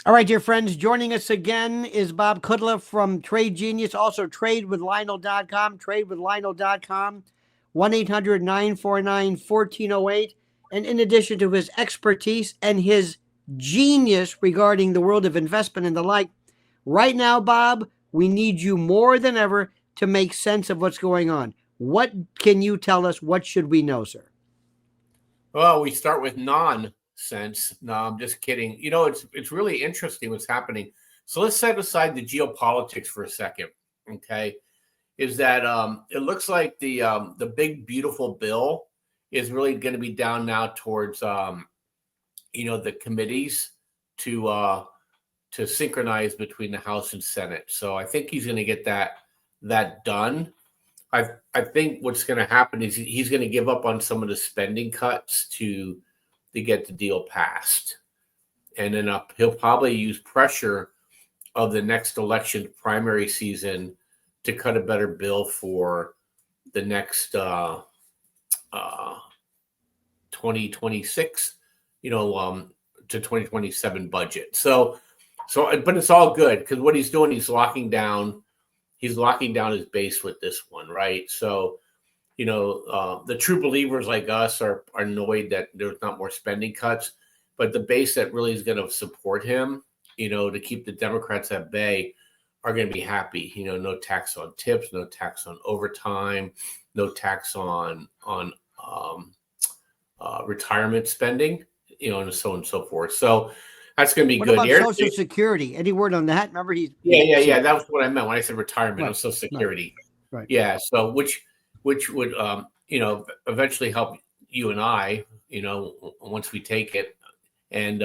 All right, dear friends, joining us again is Bob Kudla from Trade Genius, also tradewithlionel.com, tradewithlionel.com, 1-800-949-1408. And in addition to his expertise and his genius regarding the world of investment and the like, right now, Bob, we need you more than ever to make sense of what's going on. What can you tell us? What should we know, sir? Well, we start with nonsense. No, I'm just kidding. It's really interesting what's happening. So let's set aside the geopolitics for a second. Okay, is that it looks like the big beautiful bill is really going to be down now towards the committees to synchronize between the House and Senate. So I think he's going to get that done. I think what's going to happen is he's going to give up on some of the spending cuts to get the deal passed, and then he'll probably use pressure of the next election primary season to cut a better bill for the next 2026, to 2027 budget. So, but it's all good because what he's doing, he's locking down his base with this one, right? So, the true believers like us are annoyed that there's not more spending cuts, but the base that really is going to support him, to keep the Democrats at bay, are going to be happy. No tax on tips, no tax on overtime, no tax on retirement spending, and so on and so forth. So that's going to be What good. about Social Security? Any word on that? Remember, yeah. That was what I meant when I said retirement. Right, It was Social Security. right. Yeah. So which would eventually help you and I, once we take it, and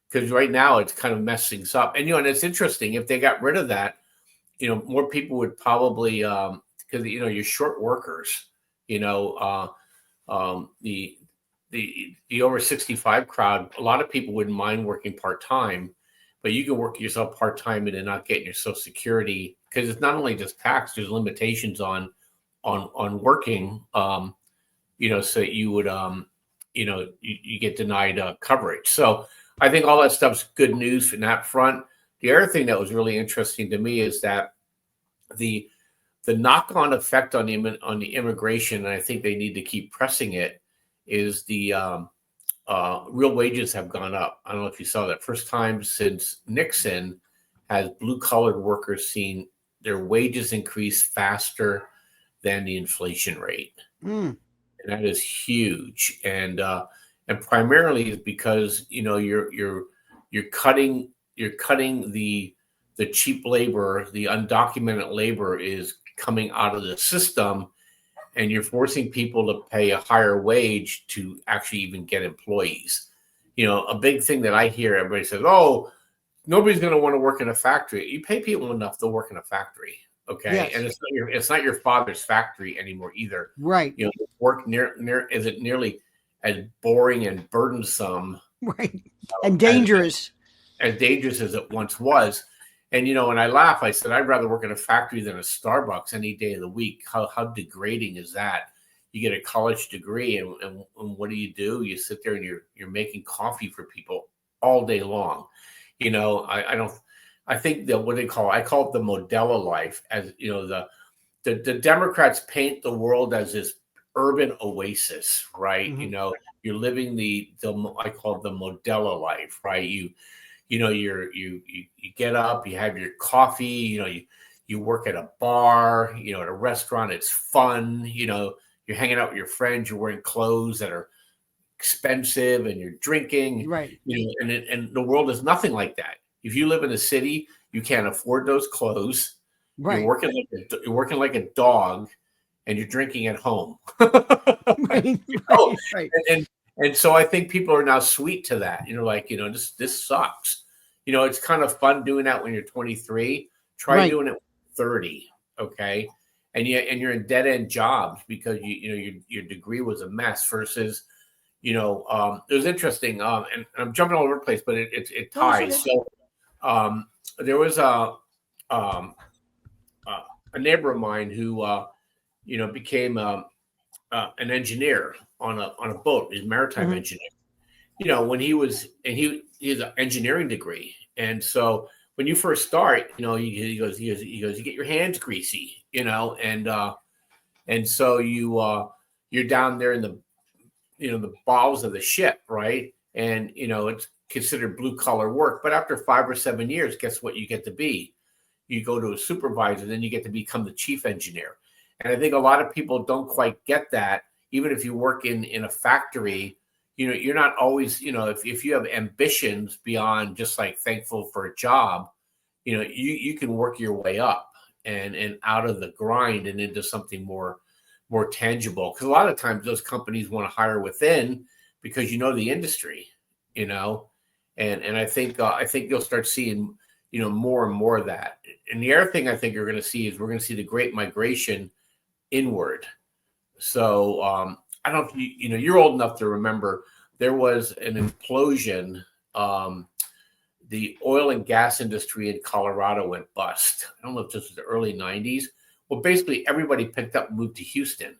because right now it's kind of messing things up. And and it's interesting if they got rid of that, more people would probably because you're short workers, the over 65 crowd, a lot of people wouldn't mind working part-time, but you can work yourself part-time and then not getting your Social Security because it's not only just tax, there's limitations on working, so you would, you get denied coverage. So I think all that stuff's good news in that front. The other thing that was really interesting to me is that the knock-on effect on the immigration, and I think they need to keep pressing it, is the real wages have gone up. I don't know if you saw that. First time since Nixon has blue-collar workers seen their wages increase faster than the inflation rate. And that is huge. And primarily is because you're cutting the cheap labor, the undocumented labor is coming out of the system, and you're forcing people to pay a higher wage to actually even get employees. A big thing that I hear, everybody says, "Oh, nobody's going to want to work in a factory." You pay people enough to work in a factory, okay? Yes. And it's not your father's factory anymore either, right? Work isn't nearly as boring and burdensome, right, and dangerous as it once was. And, and I laugh. I said, I'd rather work in a factory than a Starbucks any day of the week. How degrading is that? You get a college degree, and what do? You sit there and you're making coffee for people all day long. I think that what I call it the Modelo life, as the Democrats paint the world as this urban oasis, right? Mm-hmm. You're living the I call it the Modelo life, right? You get up, you have your coffee, you work at a bar, at a restaurant, it's fun, you're hanging out with your friends, you're wearing clothes that are expensive, and you're drinking, right? And the world is nothing like that. If you live in a city, you can't afford those clothes. Right. You're working like a dog, and you're drinking at home. right. And so I think people are now sweet to that. This sucks. It's kind of fun doing that when you're 23. Try doing it when you're 30, okay? And you're in dead end jobs because your degree was a mess. Versus, it was interesting. And I'm jumping all over the place, but it ties. So there was a neighbor of mine who became an engineer on a boat. He's a maritime engineer. When he was, and has an engineering degree, and so when you first start, he goes, you get your hands greasy, and so you're down there in the bowels of the ship, right? And it's considered blue collar work, but after 5 or 7 years, guess what you get to be? You go to a supervisor, then you get to become the chief engineer. And I think a lot of people don't quite get that. Even if you work in a factory, you're not always, if you have ambitions beyond just like thankful for a job, you can work your way up and out of the grind and into something more tangible. Because a lot of times those companies want to hire within because the industry, and I think you'll start seeing more and more of that. And the other thing I think you're going to see is we're going to see the great migration inward. So I don't know if you're old enough to remember there was an implosion. The oil and gas industry in Colorado went bust. I don't know if this was the early 90s. Well, basically everybody picked up and moved to Houston.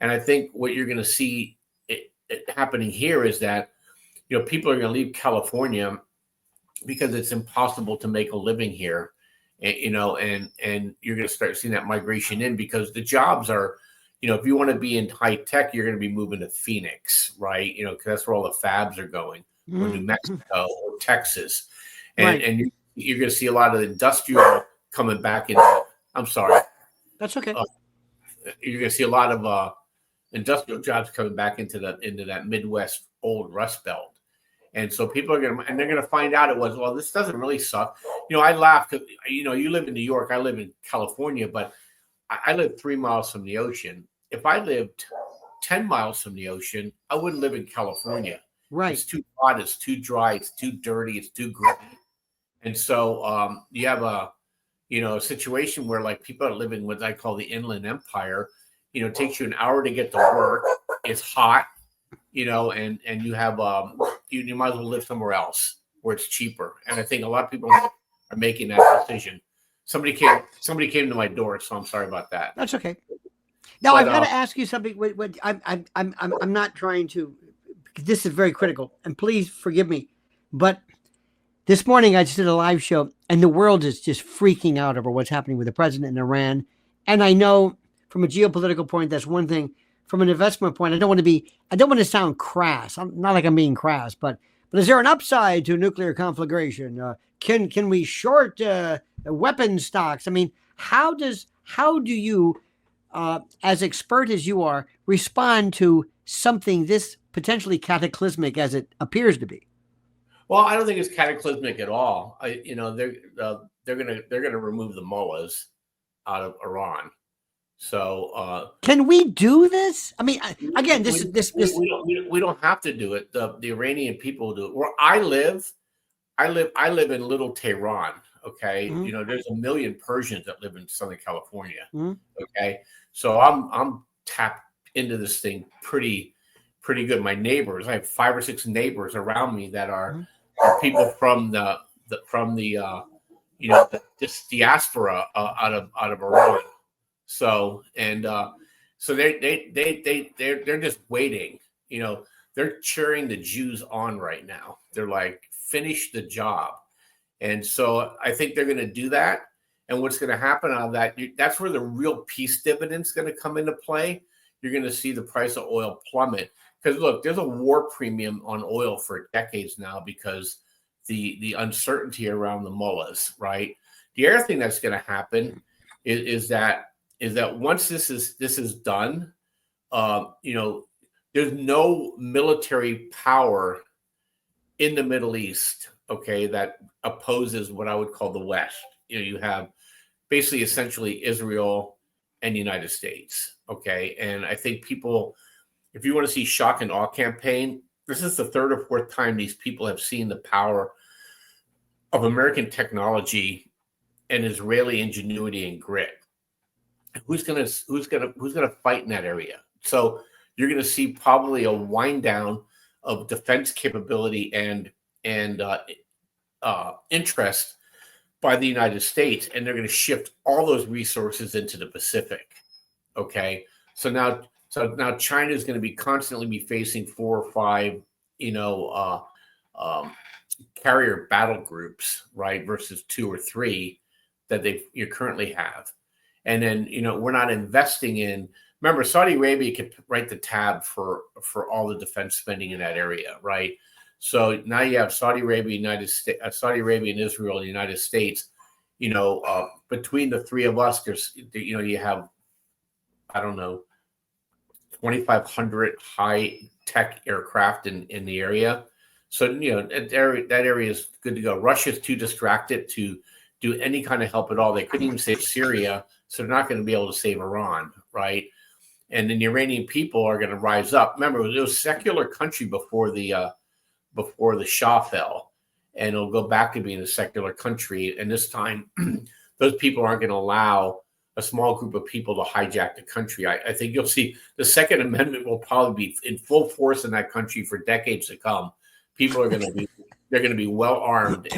And I think what you're going to see it happening here is that, people are going to leave California because it's impossible to make a living here. And you're going to start seeing that migration in because the jobs are, if you want to be in high tech, you're going to be moving to Phoenix, right? Because that's where all the fabs are going, or New Mexico or Texas. And you're going to see a lot of industrial coming back in. I'm sorry. That's okay. You're going to see a lot of industrial jobs coming back into that Midwest old Rust Belt. And so people are they're going to find out well, this doesn't really suck. I laugh because, you live in New York, I live in California, but I live 3 miles from the ocean. If I lived 10 miles from the ocean, I wouldn't live in California. Right. It's too hot, it's too dry, it's too dirty, it's too gritty. And so you have a situation where like people are living what I call the Inland Empire. It takes you an hour to get to work. It's hot, and you have you might as well live somewhere else where it's cheaper. And I think a lot of people are making that decision. Somebody came to my door, so I'm sorry about that. That's okay. Now I've got to ask you something. I'm not trying to. This is very critical, and please forgive me. But this morning I just did a live show, and the world is just freaking out over what's happening with the president in Iran. And I know from a geopolitical point, that's one thing. From an investment point, I don't want to sound crass. I'm not like I'm being crass, but is there an upside to nuclear conflagration? Can we short weapon stocks? I mean, how do you, as expert as you are, respond to something this potentially cataclysmic as it appears to be? Well, I don't think it's cataclysmic at all. They're gonna remove the mullahs out of Iran. So can we do this? I mean, again, we don't have to do it. The Iranian people do it. Where I live in Little Tehran. Okay, Mm-hmm. There's 1 million Persians that live in Southern California. Mm-hmm. Okay, so I'm tapped into this thing pretty good. My neighbors, I have 5 or 6 neighbors around me that are people from this diaspora out of Iran. So they're just waiting. They're cheering the Jews on right now. They're like, finish the job. And so I think they're going to do that. And what's going to happen out of that, that's where the real peace dividend is going to come into play. You're going to see the price of oil plummet. Because look, there's a war premium on oil for decades now because the uncertainty around the mullahs, right? The other thing that's going to happen is that once this is done, there's no military power in the Middle East, okay, that opposes what I would call the West. You have basically essentially Israel and the United States, okay? And I think people, if you want to see shock and awe campaign, this is the 3rd or 4th time these people have seen the power of American technology and Israeli ingenuity and grit. Who's gonna fight in that area? So you're gonna see probably a wind down of defense capability and interest by the United States, and they're going to shift all those resources into the Pacific. Okay, so now China is going to be constantly facing 4 or 5, carrier battle groups, right, versus 2 or 3 that you currently have. And then, we're not investing in. Remember, Saudi Arabia could write the tab for all the defense spending in that area, right? So now you have Saudi Arabia, Saudi Arabia, and Israel, and the United States. Between the three of us, you have, I don't know, 2,500 high tech aircraft in the area. So that area is good to go. Russia's too distracted to do any kind of help at all. They couldn't even save Syria, so they're not going to be able to save Iran, right? And then the Iranian people are going to rise up. Remember, it was a secular country before the Shah fell, and it'll go back to being a secular country. And this time, those people aren't going to allow a small group of people to hijack the country. I think you'll see the Second Amendment will probably be in full force in that country for decades to come. People are going to be well armed,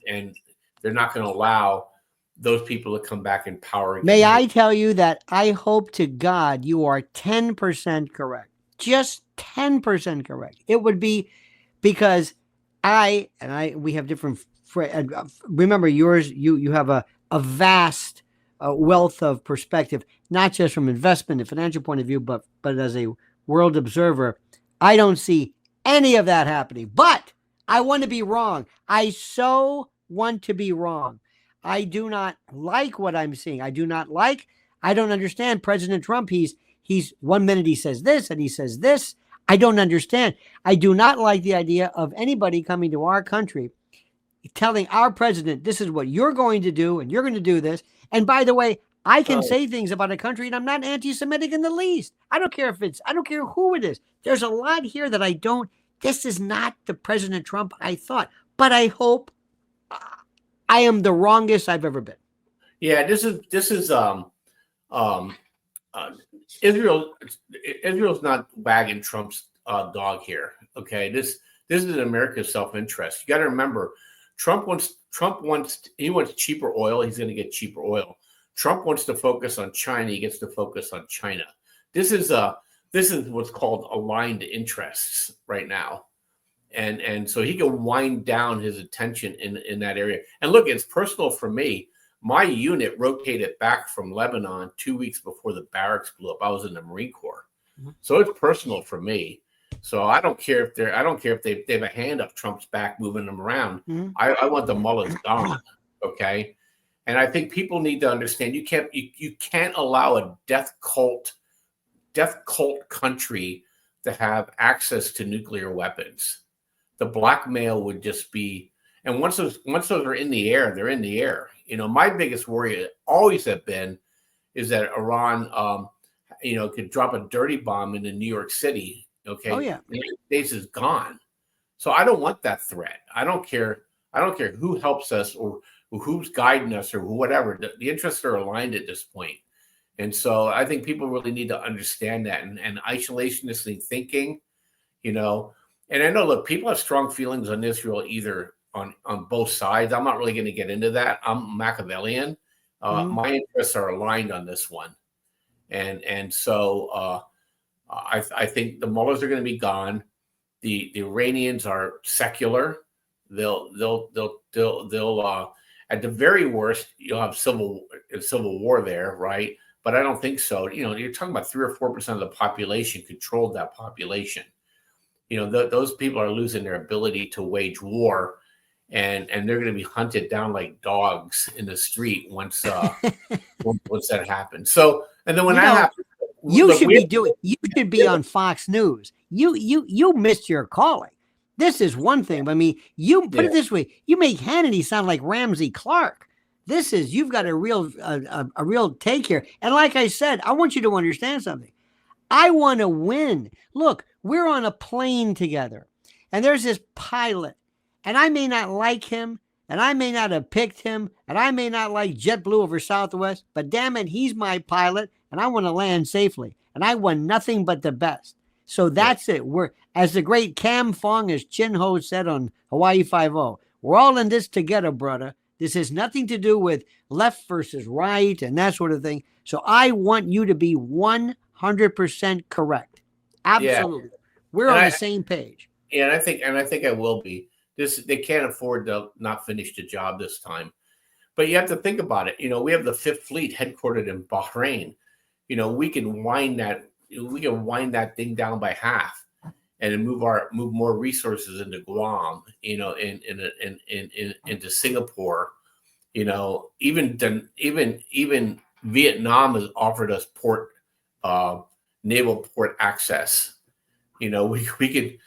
and they're not going to allow those people to come back in power. May I tell you that I hope to God you are 10% correct, just 10% correct. It would be because we have different. Remember, you have a vast wealth of perspective, not just from investment and financial point of view, but as a world observer. I don't see any of that happening, but I want to be wrong. I so want to be wrong. I do not like what I'm seeing. I don't understand President Trump. He's 1 minute he says this and he says this. I don't understand. I do not like the idea of anybody coming to our country telling our president, this is what you're going to do, and you're going to do this. And by the way, I can say things about a country, and I'm not anti-Semitic in the least. I don't care who it is. There's a lot here that this is not the President Trump I thought, but I hope I am the wrongest I've ever been. Yeah, this is Israel's not wagging Trump's dog here. Okay, this is America's self-interest. You got to remember, Trump wants cheaper oil. He's going to get cheaper oil. Trump wants to focus on China. He gets to focus on China. This is what's called aligned interests right now, and so he can wind down his attention in that area. And look, it's personal for me. My unit rotated back from Lebanon 2 weeks before the barracks blew up. I was in the Marine Corps, so it's personal for me. So I don't care if they have a hand up Trump's back moving them around. I want the mullahs gone. Okay, and I think people need to understand you can't allow a death cult country to have access to nuclear weapons. The blackmail would just be, and once those are in the air, they're in the air. My biggest worry always have been is that Iran, could drop a dirty bomb into New York City. Okay. Oh yeah. The United States is gone. So I don't want that threat. I don't care who helps us or who's guiding us or whatever. The interests are aligned at this point. And so I think people really need to understand that and isolationist thinking, and I know, look, people have strong feelings on Israel either on both sides. I'm not really going to get into that. I'm Machiavellian. My interests are aligned on this one. And so I think the mullahs are going to be gone. The Iranians are secular. They'll at the very worst, you'll have civil war there, right? But I don't think so. You're talking about 3 or 4% of the population controlled that population. Those people are losing their ability to wage war, and they're going to be hunted down like dogs in the street once that happens. So, and then when that happens, you should be on Fox News. You missed your calling. This is one thing. I mean, you put it this way: you make Hannity sound like Ramsey Clark. You've got a real take here. And like I said, I want you to understand something. I want to win. Look, we're on a plane together, and there's this pilot, and I may not like him, and I may not have picked him, and I may not like JetBlue over Southwest, but damn it, he's my pilot, and I want to land safely, and I want nothing but the best. So that's it. We're, as the great Cam Fong, as Chin Ho said on Hawaii Five-0, we're all in this together, brother. This has nothing to do with left versus right and that sort of thing. So I want you to be 100% correct. Absolutely. Yeah. We're on the same page. Yeah, and I think I will be. They can't afford to not finish the job this time. But you have to think about it. We have the Fifth Fleet headquartered in Bahrain. We can wind that thing down by half and move more resources into Guam, into Singapore. Even Vietnam has offered us naval port access. We could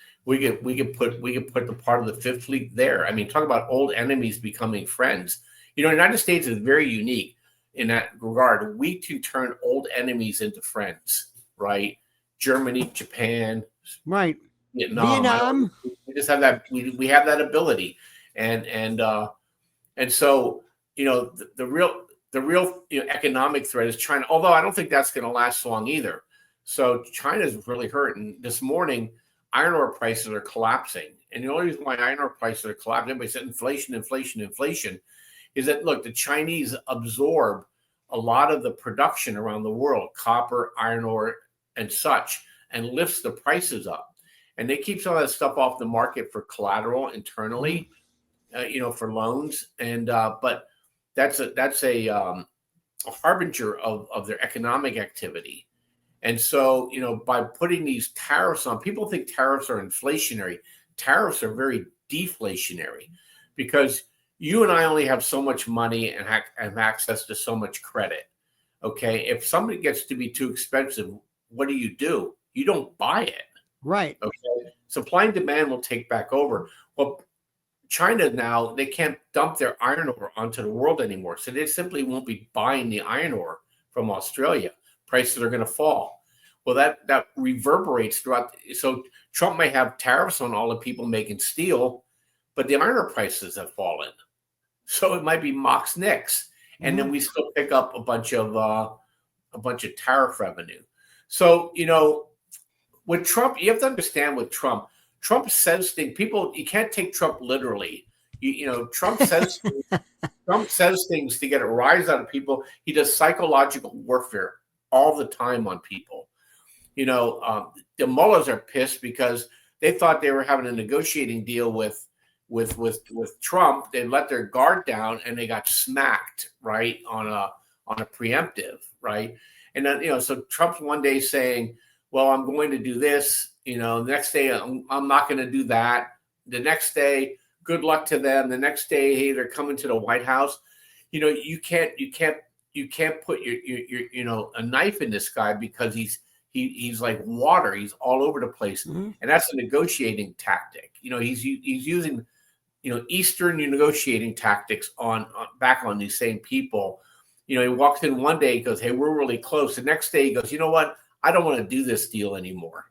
put the part of the Fifth Fleet there. I mean, talk about old enemies becoming friends. The United States is very unique in that regard. We can turn old enemies into friends, right? Germany, Japan, right, Vietnam. We just have that. We have that ability, and so the real economic threat is China. Although I don't think that's going to last long either. So China's really hurting. This morning, iron ore prices are collapsing, and the only reason why iron ore prices are collapsing, everybody said inflation, is that look, the Chinese absorb a lot of the production around the world, copper, iron ore, and such, and lifts the prices up. And they keep some of that stuff off the market for collateral internally, for loans. And but that's a harbinger of their economic activity. And so, by putting these tariffs on, people think tariffs are inflationary. Tariffs are very deflationary, because you and I only have so much money and have access to so much credit. Okay. If something gets to be too expensive, what do? You don't buy it. Right. Okay. Supply and demand will take back over. Well, China now, they can't dump their iron ore onto the world anymore. So they simply won't be buying the iron ore from Australia. Prices are going to fall. Well, that reverberates throughout. So Trump may have tariffs on all the people making steel, but the iron ore prices have fallen. So it might be Mox Nix, and then we still pick up a bunch of tariff revenue. So with Trump, you have to understand with Trump says things. People, you can't take Trump literally. Trump says Trump says things to get a rise out of people. He does psychological warfare all the time on people. The mullahs are pissed because they thought they were having a negotiating deal with Trump. They let their guard down and they got smacked, right, on a preemptive, right? And then so Trump's one day saying, well, I'm going to do this, the next day I'm not going to do that. The next day, good luck to them. The next day, hey, they're coming to the White House. You can't put your a knife in this guy, because he's like water. He's all over the place. And that's a negotiating tactic. He's using Eastern negotiating tactics back on these same people. He walks in one day, he goes, hey, we're really close. The next day he goes, you know what? I don't want to do this deal anymore.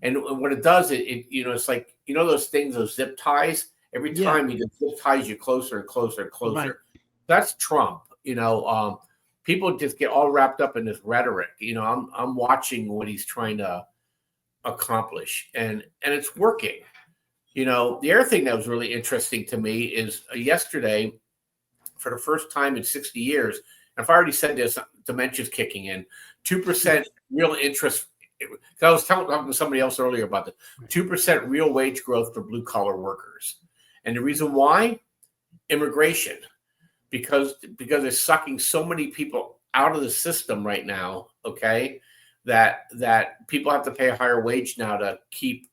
And what it does, it's like, those things, those zip ties, every time he just zip ties you closer and closer and closer. Right. That's Trump. People just get all wrapped up in this rhetoric. I'm watching what he's trying to accomplish, and it's working. The other thing that was really interesting to me is yesterday, for the first time in 60 years, and if I already said this, dementia's kicking in, 2% real interest. I was talking to somebody else earlier about the 2% real wage growth for blue collar workers. And the reason why? Immigration. Because they're sucking so many people out of the system right now, okay, that people have to pay a higher wage now to keep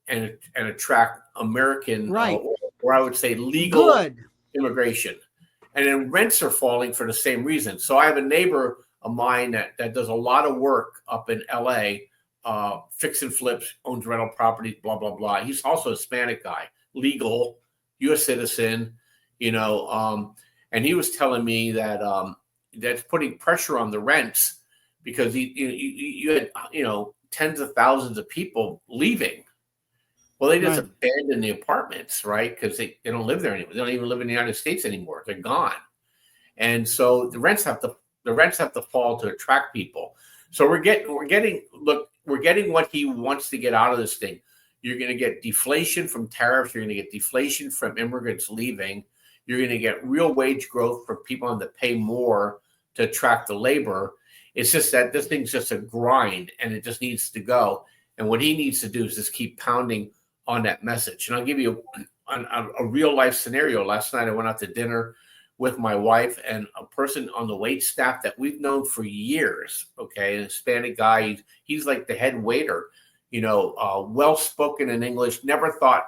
and attract American, right, or I would say legal immigration. And then rents are falling for the same reason. So I have a neighbor of mine that does a lot of work up in LA, fix and flips, owns rental properties, blah, blah, blah. He's also a Hispanic guy, legal, U.S. citizen, and he was telling me that that's putting pressure on the rents, because you had tens of thousands of people leaving. Well, they just abandon the apartments, right? Because they don't live there anymore. They don't even live in the United States anymore. They're gone, and so the rents have to fall to attract people. So we're getting what he wants to get out of this thing. You're going to get deflation from tariffs. You're going to get deflation from immigrants leaving. You're going to get real wage growth for people having to pay more to attract the labor. It's just that this thing's just a grind, and it just needs to go. And what he needs to do is just keep pounding on that message. And I'll give you a real life scenario. Last night I went out to dinner with my wife and a person on the wait staff that we've known for years. Okay, an Hispanic guy. He's like the head waiter. Well spoken in English. Never thought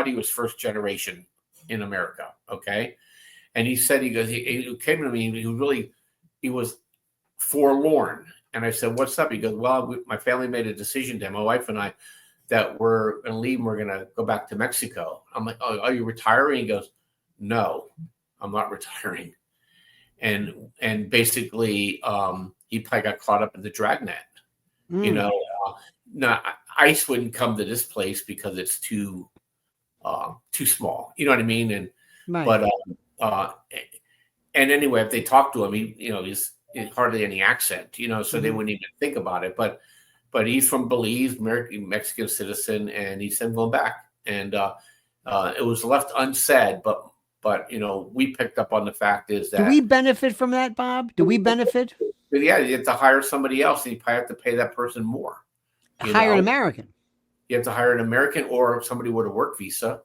he was first generation in America. Okay, and he said he came to me. He was forlorn. And I said, "What's up?" He goes, "Well, my family made a decision, my wife and I, that we're going to leave and we're going to go back to Mexico." I'm like, "Oh, are you retiring?" He goes, "No, I'm not retiring." And basically, he probably got caught up in the dragnet. Now ICE wouldn't come to this place because it's too small. You know what I mean? And Right. But and anyway, if they talk to him, he's hardly any accent. So they wouldn't even think about it. But he's from Belize, Mexican citizen, and he said, "I'm going back." And it was left unsaid, but we picked up on the fact is that. Do we benefit from that, Bob? Do we benefit? Yeah, you have to hire somebody else, and you probably have to pay that person more. Hire an American. You have to hire an American or somebody with a work visa.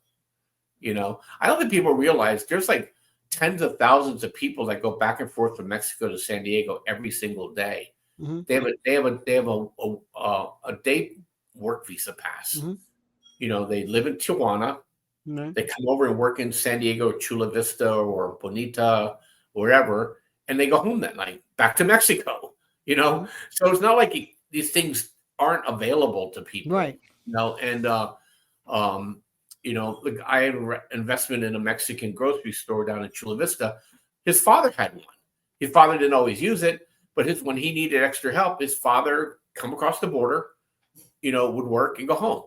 I don't think people realize there's like tens of thousands of people that go back and forth from Mexico to San Diego every single day. Mm-hmm. They have a day work visa pass. Mm-hmm. They live in Tijuana. Mm-hmm. They come over and work in San Diego, Chula Vista, or Bonita, wherever, and they go home that night back to Mexico. Mm-hmm. So it's not like these things aren't available to people, right? And like I had an investment in a Mexican grocery store down in Chula Vista. His father had one. His father didn't always use it, but when he needed extra help, his father come across the border, would work and go home.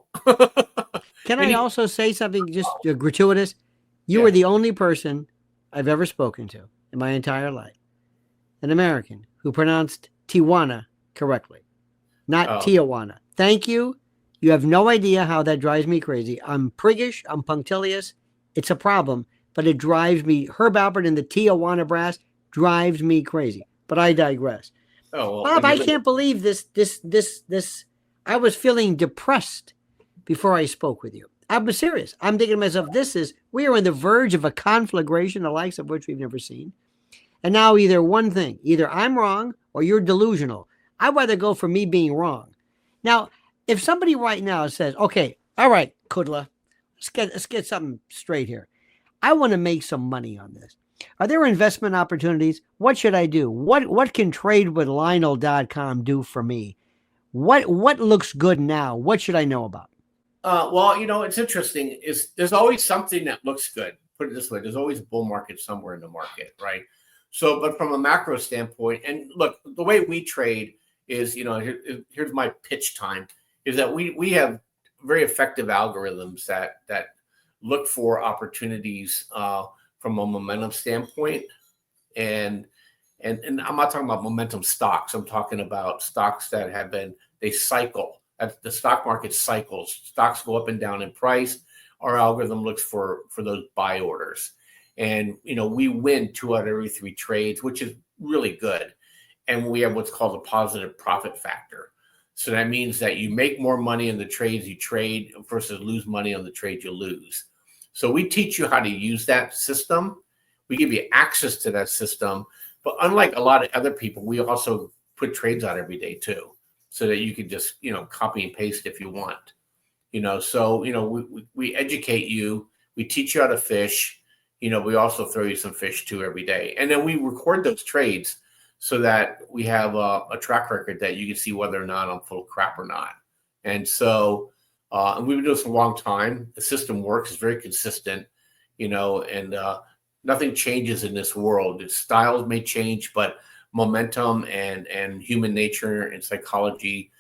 Can I also say something just gratuitous? You were the only person I've ever spoken to in my entire life, an American, who pronounced Tijuana correctly, not Tijuana. Thank you. You have no idea how that drives me crazy. I'm priggish. I'm punctilious. It's a problem, but it drives me. Herb Alpert and the Tijuana brass drives me crazy. But I digress. Oh, well, Bob, I can't believe this. I was feeling depressed before I spoke with you. I'm serious. I'm thinking to myself, we are on the verge of a conflagration, the likes of which we've never seen. And now either I'm wrong or you're delusional. I'd rather go for me being wrong. Now, if somebody right now says, "Okay, all right, Kudla, let's get something straight here. I want to make some money on this. Are there investment opportunities? What should I do? What can TradeWithLionel.com do for me? What looks good now? What should I know about?" Well, it's interesting. There's always something that looks good. Put it this way: there's always a bull market somewhere in the market, right? So, but from a macro standpoint, and look, the way we trade is, here's my pitch time: is that we have very effective algorithms that look for opportunities from a momentum standpoint, and I'm not talking about momentum stocks. I'm talking about stocks that they cycle. The stock market cycles. Stocks go up and down in price. Our algorithm looks for those buy orders. And, we win 2 out of every 3 trades, which is really good. And we have what's called a positive profit factor. So that means that you make more money in the trades you trade versus lose money on the trades you lose. So we teach you how to use that system. We give you access to that system. But unlike a lot of other people, we also put trades out every day too, so that you can just, copy and paste if you want. So, we educate you. We teach you how to fish. We also throw you some fish too every day. And then we record those trades so that we have a track record that you can see whether or not I'm full of crap or not. And so, and we've been doing this a long time. The system works. It's very consistent, and nothing changes in this world. Its styles may change, but momentum and human nature and psychology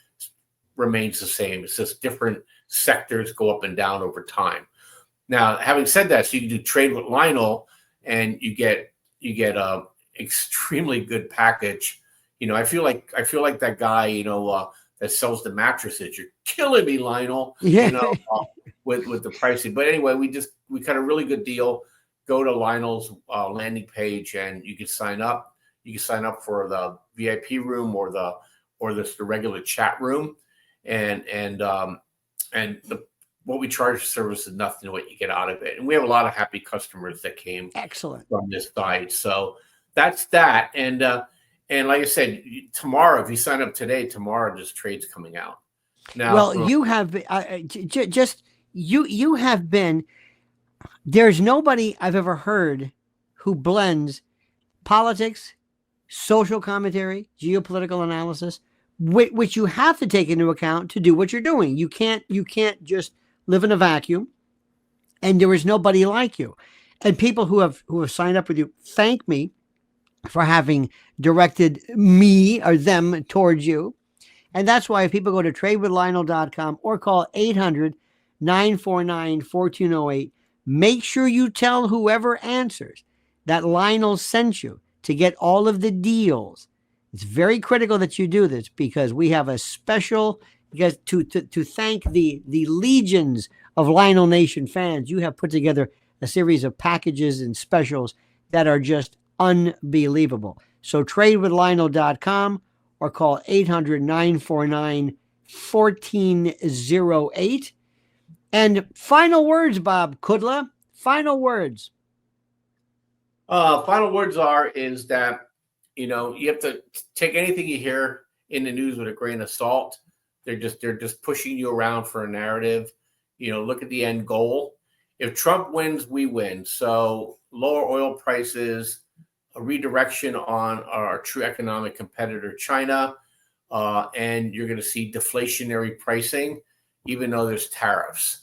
remains the same. It's just different sectors go up and down over time. Now, having said that, so you can do Trade with Lionel, and you get a extremely good package. I feel like that guy, that sells the mattresses. You're killing me, Lionel. Yeah. With the pricing. But anyway, we got a really good deal. Go to Lionel's landing page, and you can sign up. You can sign up for the VIP room or the regular chat room, and the what we charge for service is nothing to what you get out of it. And we have a lot of happy customers that came Excellent from this site. So that's that. And like I said, tomorrow, if you sign up today, tomorrow this trade's coming out. Now, well you have just you have been, there's nobody I've ever heard who blends politics, social commentary, geopolitical analysis, which you have to take into account to do what you're doing. You can't just live in a vacuum, and there is nobody like you. And people who have signed up with you thank me for having directed me or them towards you. And that's why if people go to tradewithlionel.com or call 800-949-4208, make sure you tell whoever answers that Lionel sent you to get all of the deals. It's very critical that you do this, because we have a special, because to thank the legions of Lionel Nation fans. You have put together a series of packages and specials that are just unbelievable. So tradewithlionel.com or call 800-949-1408. And final words, Bob Kudla. Final words. Final words is that, you have to take anything you hear in the news with a grain of salt. They're just pushing you around for a narrative. Look at the end goal. If Trump wins, we win. So lower oil prices, a redirection on our true economic competitor, China, and you're going to see deflationary pricing, even though there's tariffs.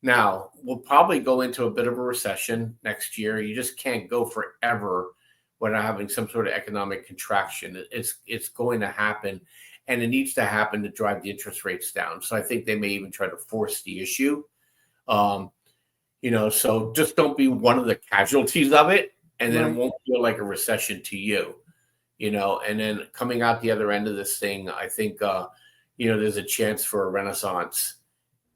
Now, we'll probably go into a bit of a recession next year. You just can't go forever without having some sort of economic contraction. It's going to happen, and it needs to happen to drive the interest rates down. So I think they may even try to force the issue. So just don't be one of the casualties of it, and then It won't feel like a recession to you. And then coming out the other end of this thing, I think, there's a chance for a renaissance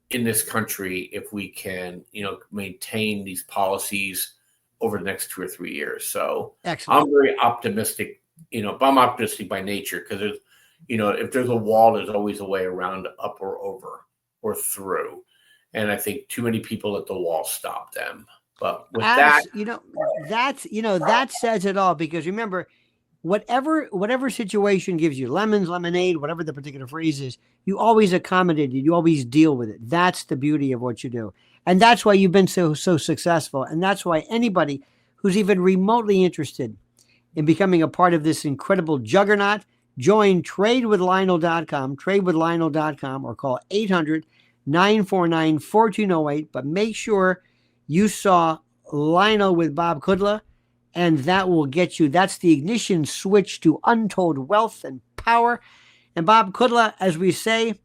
in this country if we can, maintain these policies over the next 2 or 3 years. So excellent. I'm very optimistic, but I'm optimistic by nature, because there's, if there's a wall, there's always a way around, up or over or through. And I think too many people at the wall stop them. But with that says it all, because remember, whatever situation gives you lemons, lemonade, whatever the particular phrase is, you always accommodate it. You always deal with it. That's the beauty of what you do. And that's why you've been so successful. And that's why anybody who's even remotely interested in becoming a part of this incredible juggernaut, join tradewithlionel.com, or call 800-949-1408. But make sure you saw Lionel with Bob Kudla, and that will get you. That's the ignition switch to untold wealth and power. And Bob Kudla, as we say,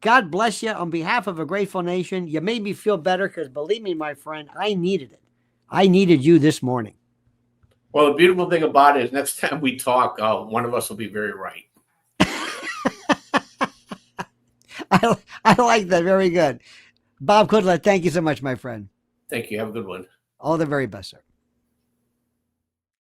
God bless you on behalf of a grateful nation. You made me feel better, because believe me, my friend, I needed it. I needed you this morning. Well, the beautiful thing about it is next time we talk, one of us will be very right. I like that. Very good. Bob Kudla, thank you so much, my friend. Thank you. Have a good one. All the very best, sir.